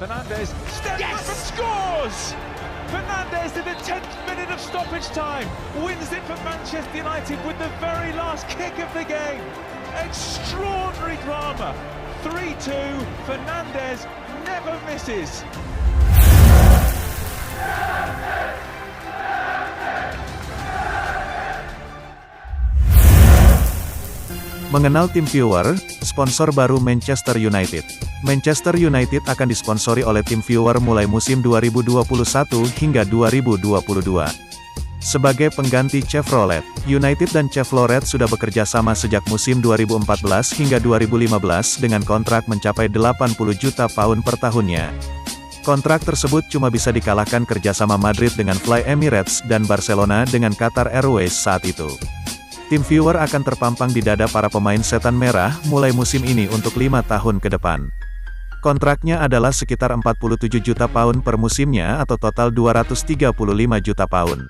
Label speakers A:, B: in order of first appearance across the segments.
A: Fernandes steps back and scores! Fernandes in the 10th minute of stoppage time wins it for Manchester United with the very last kick of the game. Extraordinary drama. 3-2. Fernandes never misses.
B: Mengenal TeamViewer, sponsor baru Manchester United. Manchester United akan disponsori oleh TeamViewer mulai musim 2021 hingga 2022. Sebagai pengganti Chevrolet, United dan Chevrolet sudah bekerja sama sejak musim 2014 hingga 2015 dengan kontrak mencapai 80 juta pound per tahunnya. Kontrak tersebut cuma bisa dikalahkan kerjasama Madrid dengan Fly Emirates dan Barcelona dengan Qatar Airways saat itu. TeamViewer akan terpampang di dada para pemain setan merah mulai musim ini untuk 5 tahun ke depan. Kontraknya adalah sekitar 47 juta pound per musimnya atau total 235 juta pound.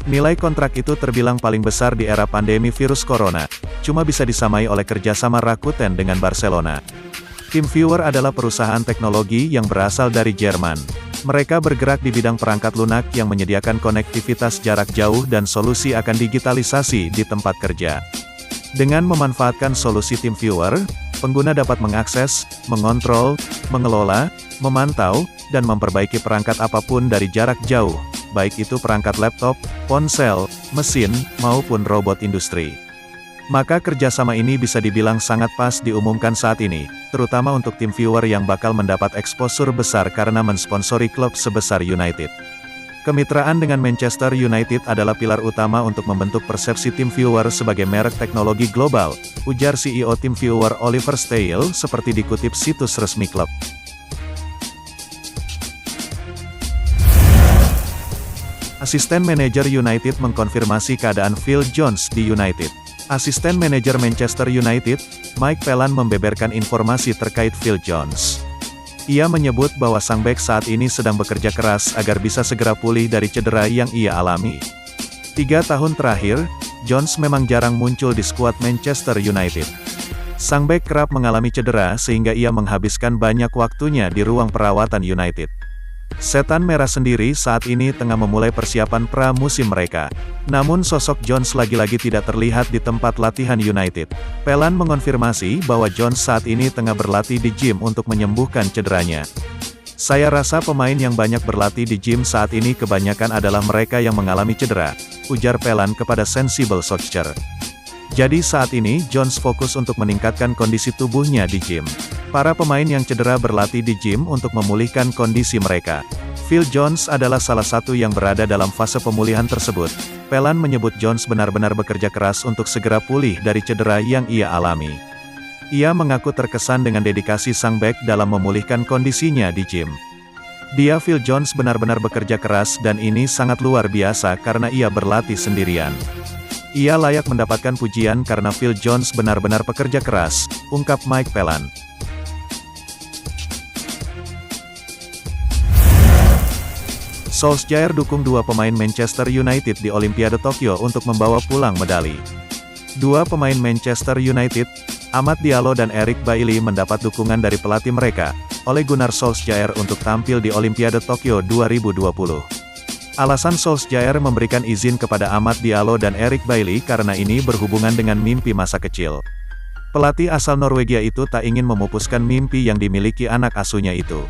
B: Nilai kontrak itu terbilang paling besar di era pandemi virus corona, cuma bisa disamai oleh kerjasama Rakuten dengan Barcelona. TeamViewer adalah perusahaan teknologi yang berasal dari Jerman. Mereka bergerak di bidang perangkat lunak yang menyediakan konektivitas jarak jauh dan solusi akan digitalisasi di tempat kerja. Dengan memanfaatkan solusi TeamViewer, pengguna dapat mengakses, mengontrol, mengelola, memantau, dan memperbaiki perangkat apapun dari jarak jauh, baik itu perangkat laptop, ponsel, mesin, maupun robot industri. Maka kerjasama ini bisa dibilang sangat pas diumumkan saat ini, terutama untuk TeamViewer yang bakal mendapat eksposur besar karena mensponsori klub sebesar United. Kemitraan dengan Manchester United adalah pilar utama untuk membentuk persepsi TeamViewer sebagai merek teknologi global, ujar CEO TeamViewer Oliver Stahel seperti dikutip situs resmi klub. Asisten manajer United mengkonfirmasi keadaan Phil Jones di United. Asisten manajer Manchester United, Mike Phelan membeberkan informasi terkait Phil Jones. Ia menyebut bahwa sang bek saat ini sedang bekerja keras agar bisa segera pulih dari cedera yang ia alami. 3 tahun terakhir, Jones memang jarang muncul di skuad Manchester United. Sang bek kerap mengalami cedera sehingga ia menghabiskan banyak waktunya di ruang perawatan United. Setan Merah sendiri saat ini tengah memulai persiapan pra-musim mereka. Namun sosok Jones lagi-lagi tidak terlihat di tempat latihan United. Phelan mengonfirmasi bahwa Jones saat ini tengah berlatih di gym untuk menyembuhkan cederanya. Saya rasa pemain yang banyak berlatih di gym saat ini kebanyakan adalah mereka yang mengalami cedera, ujar Phelan kepada Sensible Soccer. Jadi saat ini Jones fokus untuk meningkatkan kondisi tubuhnya di gym. Para pemain yang cedera berlatih di gym untuk memulihkan kondisi mereka. Phil Jones adalah salah satu yang berada dalam fase pemulihan tersebut. Phelan menyebut Jones benar-benar bekerja keras untuk segera pulih dari cedera yang ia alami. Ia mengaku terkesan dengan dedikasi sang bek dalam memulihkan kondisinya di gym. Phil Jones benar-benar bekerja keras dan ini sangat luar biasa karena ia berlatih sendirian. Ia layak mendapatkan pujian karena Phil Jones benar-benar pekerja keras, ungkap Mike Phelan. Solskjaer dukung 2 pemain Manchester United di Olimpiade Tokyo untuk membawa pulang medali. 2 pemain Manchester United, Amad Diallo dan Eric Bailly mendapat dukungan dari pelatih mereka, Ole Gunnar Solskjaer untuk tampil di Olimpiade Tokyo 2020. Alasan Solskjaer memberikan izin kepada Amad Diallo dan Eric Bailly karena ini berhubungan dengan mimpi masa kecil. Pelatih asal Norwegia itu tak ingin memupuskan mimpi yang dimiliki anak asuhnya itu.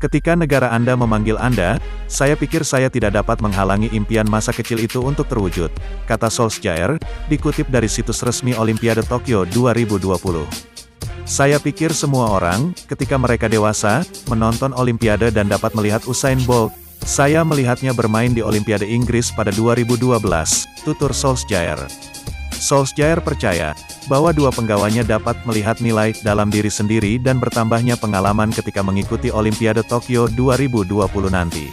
B: Ketika negara Anda memanggil Anda, saya pikir saya tidak dapat menghalangi impian masa kecil itu untuk terwujud, kata Solskjaer, dikutip dari situs resmi Olimpiade Tokyo 2020. Saya pikir semua orang, ketika mereka dewasa, menonton Olimpiade dan dapat melihat Usain Bolt, saya melihatnya bermain di Olimpiade Inggris pada 2012, tutur Solskjaer. Solskjaer percaya bahwa 2 penggawanya dapat melihat nilai dalam diri sendiri dan bertambahnya pengalaman ketika mengikuti Olimpiade Tokyo 2020 nanti.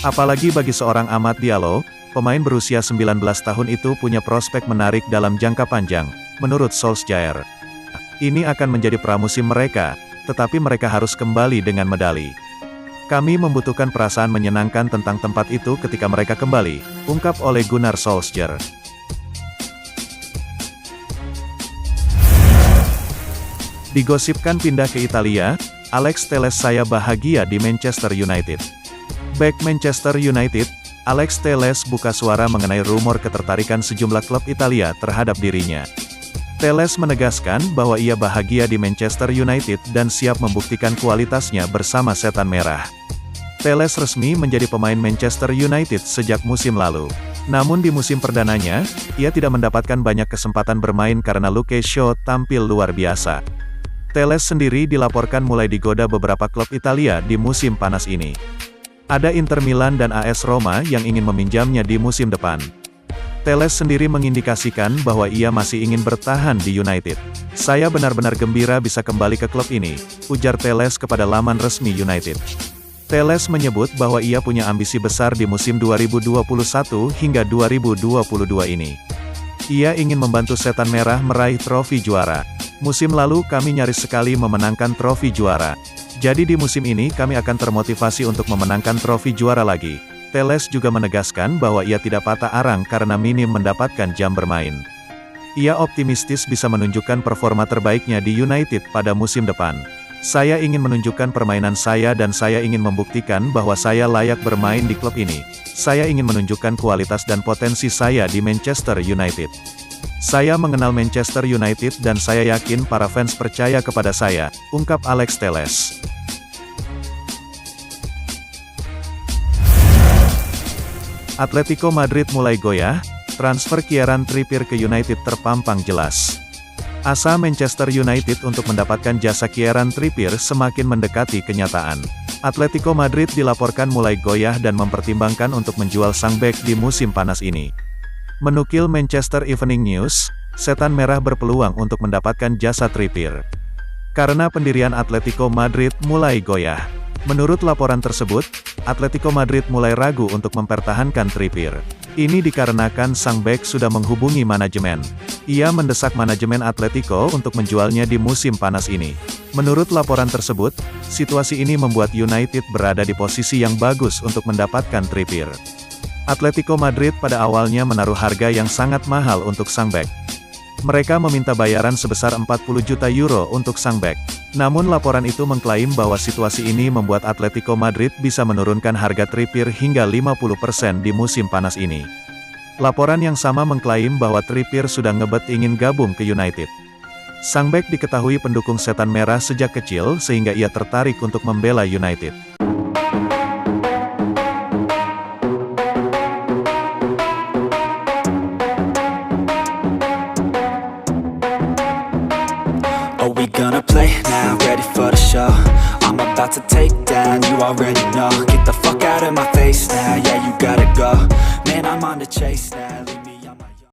B: Apalagi bagi seorang Amad Diallo, pemain berusia 19 tahun itu punya prospek menarik dalam jangka panjang, menurut Solskjaer. Ini akan menjadi pramusim mereka, tetapi mereka harus kembali dengan medali. Kami membutuhkan perasaan menyenangkan tentang tempat itu ketika mereka kembali, ungkap Ole Gunnar Solskjaer. Digosipkan pindah ke Italia, Alex Telles saya bahagia di Manchester United. Bek Manchester United, Alex Telles buka suara mengenai rumor ketertarikan sejumlah klub Italia terhadap dirinya. Telles menegaskan bahwa ia bahagia di Manchester United dan siap membuktikan kualitasnya bersama Setan Merah. Telles resmi menjadi pemain Manchester United sejak musim lalu. Namun di musim perdananya, ia tidak mendapatkan banyak kesempatan bermain karena Luke Shaw tampil luar biasa. Telles sendiri dilaporkan mulai digoda beberapa klub Italia di musim panas ini. Ada Inter Milan dan AS Roma yang ingin meminjamnya di musim depan. Telles sendiri mengindikasikan bahwa ia masih ingin bertahan di United. Saya benar-benar gembira bisa kembali ke klub ini, ujar Telles kepada laman resmi United. Telles menyebut bahwa ia punya ambisi besar di musim 2021 hingga 2022 ini. Ia ingin membantu Setan Merah meraih trofi juara. Musim lalu kami nyaris sekali memenangkan trofi juara. Jadi di musim ini kami akan termotivasi untuk memenangkan trofi juara lagi. Telles juga menegaskan bahwa ia tidak patah arang karena minim mendapatkan jam bermain. Ia optimistis bisa menunjukkan performa terbaiknya di United pada musim depan. Saya ingin menunjukkan permainan saya dan saya ingin membuktikan bahwa saya layak bermain di klub ini. Saya ingin menunjukkan kualitas dan potensi saya di Manchester United. Saya mengenal Manchester United dan saya yakin para fans percaya kepada saya, ungkap Alex Telles. Atletico Madrid mulai goyah, transfer Kieran Trippier ke United terpampang jelas. Asa Manchester United untuk mendapatkan jasa Kieran Trippier semakin mendekati kenyataan. Atletico Madrid dilaporkan mulai goyah dan mempertimbangkan untuk menjual sang bek di musim panas ini. Menukil Manchester Evening News, Setan Merah berpeluang untuk mendapatkan jasa Trippier. Karena pendirian Atletico Madrid mulai goyah. Menurut laporan tersebut, Atletico Madrid mulai ragu untuk mempertahankan Trippier. Ini dikarenakan sang bek sudah menghubungi manajemen. Ia mendesak manajemen Atletico untuk menjualnya di musim panas ini. Menurut laporan tersebut, situasi ini membuat United berada di posisi yang bagus untuk mendapatkan Trippier. Atletico Madrid pada awalnya menaruh harga yang sangat mahal untuk sang bek. Mereka meminta bayaran sebesar 40 juta euro untuk sang bek. Namun laporan itu mengklaim bahwa situasi ini membuat Atletico Madrid bisa menurunkan harga Trippier hingga 50% di musim panas ini. Laporan yang sama mengklaim bahwa Trippier sudah ngebet ingin gabung ke United. Sang bek diketahui pendukung Setan Merah sejak kecil sehingga ia tertarik untuk membela United.
C: Are we gonna play now? Ready for the show? I'm about to take down, you already know. Get the fuck out of my face now, yeah you gotta go. Man, I'm on the chase now.